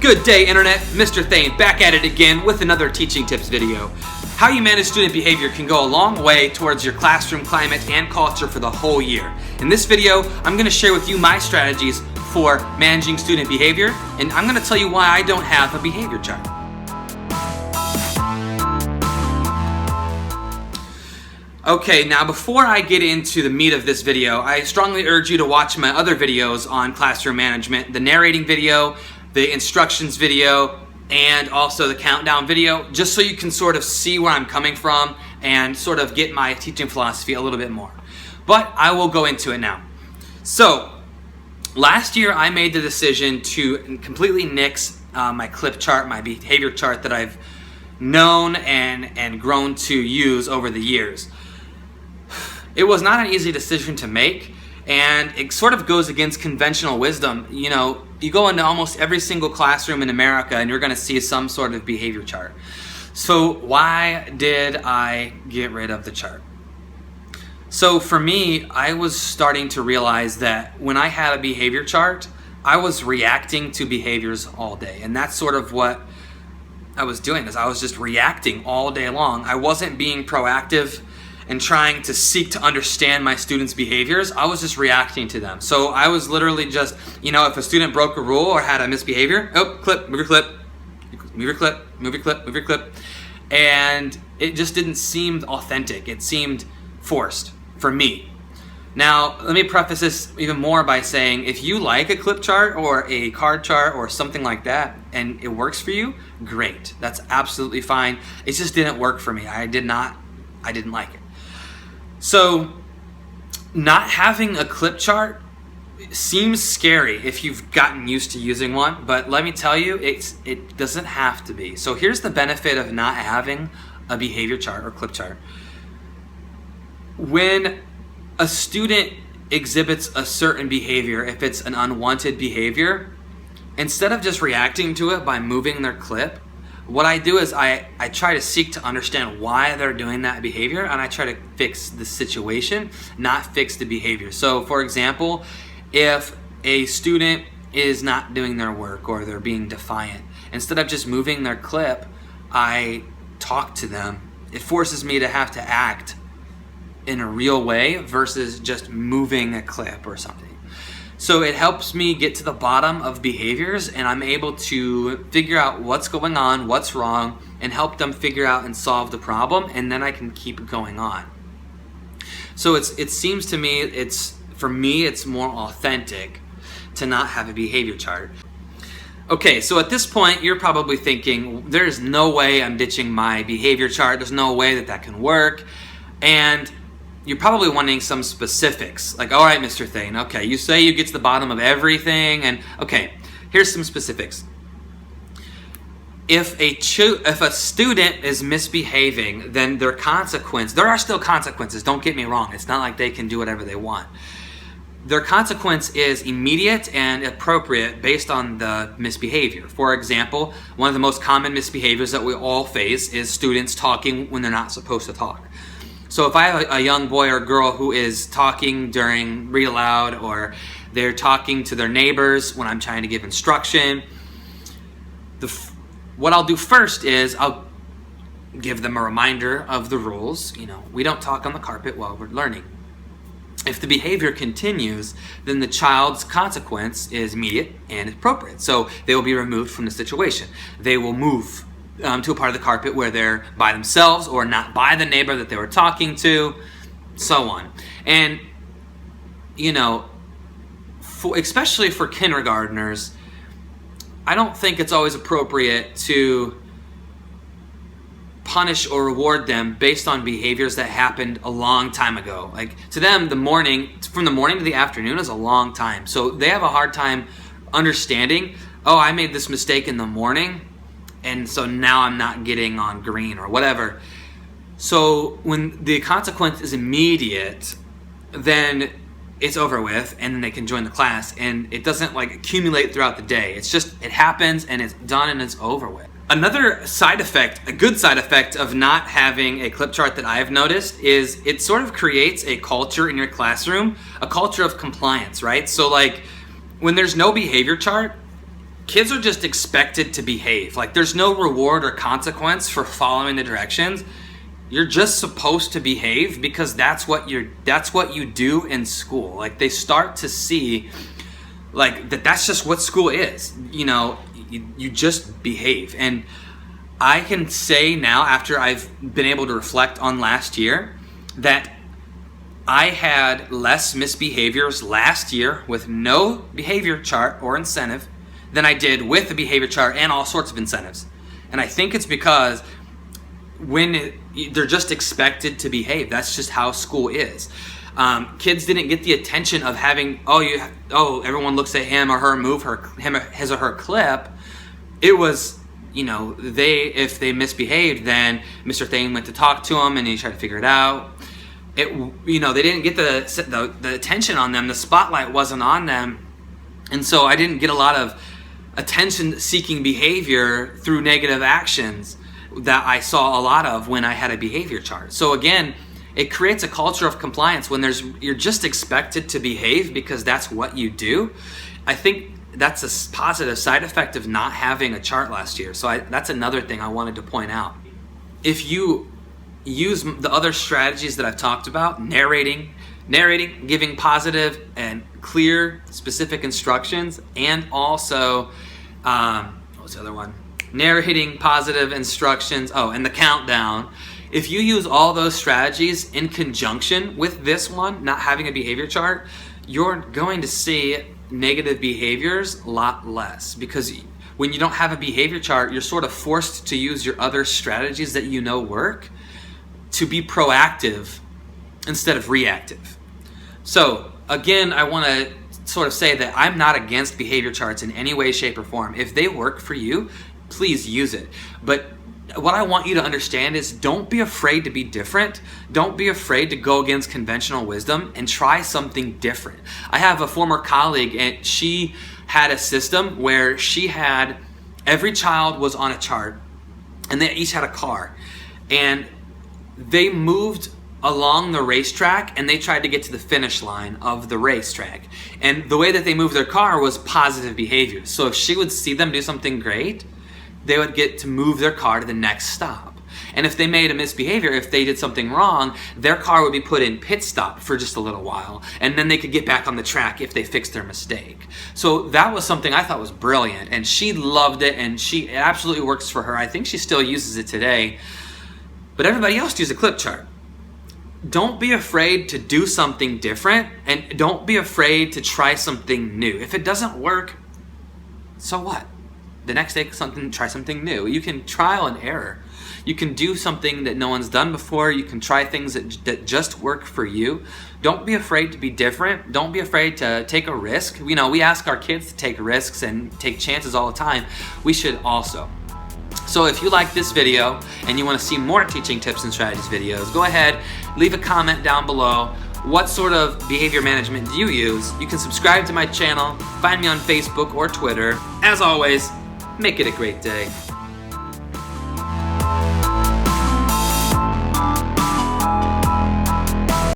Good day, Internet. Mr. Thain back at it again with another teaching tips video. How you manage student behavior can go a long way towards your classroom climate and culture for the whole year. In this video, I'm going to share with you my strategies for managing student behavior, and I'm going to tell you why I don't have a behavior chart. Okay, now before I get into the meat of this video, I strongly urge you to watch my other videos on classroom management, the narrating video, the instructions video, and also the countdown video, just so you can sort of see where I'm coming from and sort of get my teaching philosophy a little bit more. But I will go into it now. So, last year I made the decision to completely nix my clip chart, my behavior chart that I've known and grown to use over the years. It was not an easy decision to make, and it sort of goes against conventional wisdom. You know, you go into almost every single classroom in America and you're going to see some sort of behavior chart. So why did I get rid of the chart? So for me, I was starting to realize that when I had a behavior chart, I was reacting to behaviors all day. And that's sort of what I was doing, is I was just reacting all day long. I wasn't being proactive and trying to seek to understand my students' behaviors. I was just reacting to them. So I was literally just, you know, if a student broke a rule or had a misbehavior, oh, clip, move your clip, move your clip, move your clip, move your clip. And it just didn't seem authentic. It seemed forced for me. Now, let me preface this even more by saying, if you like a clip chart or a card chart or something like that, and it works for you, great. That's absolutely fine. It just didn't work for me. I didn't like it. So, not having a clip chart seems scary if you've gotten used to using one, but let me tell you, it doesn't have to be. So here's the benefit of not having a behavior chart or clip chart. When a student exhibits a certain behavior, if it's an unwanted behavior, instead of just reacting to it by moving their clip, what I do is I try to seek to understand why they're doing that behavior, and I try to fix the situation, not fix the behavior. So for example, if a student is not doing their work or they're being defiant, instead of just moving their clip, I talk to them. It forces me to have to act in a real way versus just moving a clip or something. So it helps me get to the bottom of behaviors, and I'm able to figure out what's going on, what's wrong, and help them figure out and solve the problem, and then I can keep going on. So it seems to me, for me, it's more authentic to not have a behavior chart. Okay, so at this point, you're probably thinking, there's no way I'm ditching my behavior chart. There's no way that can work. And you're probably wanting some specifics, like, all right, Mr. Thain, okay, you say you get to the bottom of everything, and okay, here's some specifics. If a student is misbehaving, then there are still consequences, don't get me wrong, it's not like they can do whatever they want. Their consequence is immediate and appropriate based on the misbehavior. For example, one of the most common misbehaviors that we all face is students talking when they're not supposed to talk. So if I have a young boy or girl who is talking during read aloud, or they're talking to their neighbors when I'm trying to give instruction, what I'll do first is I'll give them a reminder of the rules. You know, we don't talk on the carpet while we're learning. If the behavior continues, then the child's consequence is immediate and appropriate. So they will be removed from the situation. They will move to a part of the carpet where they're by themselves or not by the neighbor that they were talking to, so on. And, you know, especially for kindergartners, I don't think it's always appropriate to punish or reward them based on behaviors that happened a long time ago. Like, to them, from the morning to the afternoon is a long time. So they have a hard time understanding, oh, I made this mistake in the morning, and so now I'm not getting on green or whatever. So when the consequence is immediate, then it's over with, and then they can join the class, and it doesn't like accumulate throughout the day. It's just, it happens and it's done and it's over with. Another side effect, a good side effect of not having a clip chart that I've noticed, is it sort of creates a culture in your classroom, a culture of compliance, right? So like when there's no behavior chart, kids are just expected to behave. Like, there's no reward or consequence for following the directions. You're just supposed to behave because that's what you do in school. Like, they start to see like that's just what school is. You know, you just behave. And I can say now, after I've been able to reflect on last year, that I had less misbehaviors last year with no behavior chart or incentive than I did with the behavior chart and all sorts of incentives. And I think it's because they're just expected to behave. That's just how school is. Kids didn't get the attention of having, everyone looks at him or her, move his or her clip. It was, if they misbehaved, then Mr. Thain went to talk to them and he tried to figure it out. They didn't get the attention on them. The spotlight wasn't on them. And so I didn't get a lot of attention-seeking behavior through negative actions that I saw a lot of when I had a behavior chart. So again, it creates a culture of compliance when you're just expected to behave because that's what you do. I think that's a positive side effect of not having a chart last year. So that's another thing I wanted to point out. If you use the other strategies that I've talked about, narrating, giving positive and clear, specific instructions, and also, what was the other one? Narrating, positive instructions, and the countdown. If you use all those strategies in conjunction with this one, not having a behavior chart, you're going to see negative behaviors a lot less, because when you don't have a behavior chart, you're sort of forced to use your other strategies that work to be proactive instead of reactive. So again, I want to sort of say that I'm not against behavior charts in any way, shape, or form. If they work for you, please use it. But what I want you to understand is, don't be afraid to be different. Don't be afraid to go against conventional wisdom and try something different. I have a former colleague, and she had a system where she had every child was on a chart and they each had a car, and they moved along the racetrack and they tried to get to the finish line of the racetrack. And the way that they moved their car was positive behavior. So if she would see them do something great, they would get to move their car to the next stop. And if they made a misbehavior, if they did something wrong, their car would be put in pit stop for just a little while, and then they could get back on the track if they fixed their mistake. So that was something I thought was brilliant, and she loved it, and it absolutely works for her. I think she still uses it today. But everybody else uses a clip chart. Don't be afraid to do something different, and don't be afraid to try something new. If it doesn't work, so what? The next day, try something new. You can trial and error. You can do something that no one's done before. You can try things that just work for you. Don't be afraid to be different. Don't be afraid to take a risk. We ask our kids to take risks and take chances all the time. We should also. So if you like this video and you want to see more teaching tips and strategies videos, go ahead, leave a comment down below. What sort of behavior management do you use? You can subscribe to my channel, find me on Facebook or Twitter. As always, make it a great day.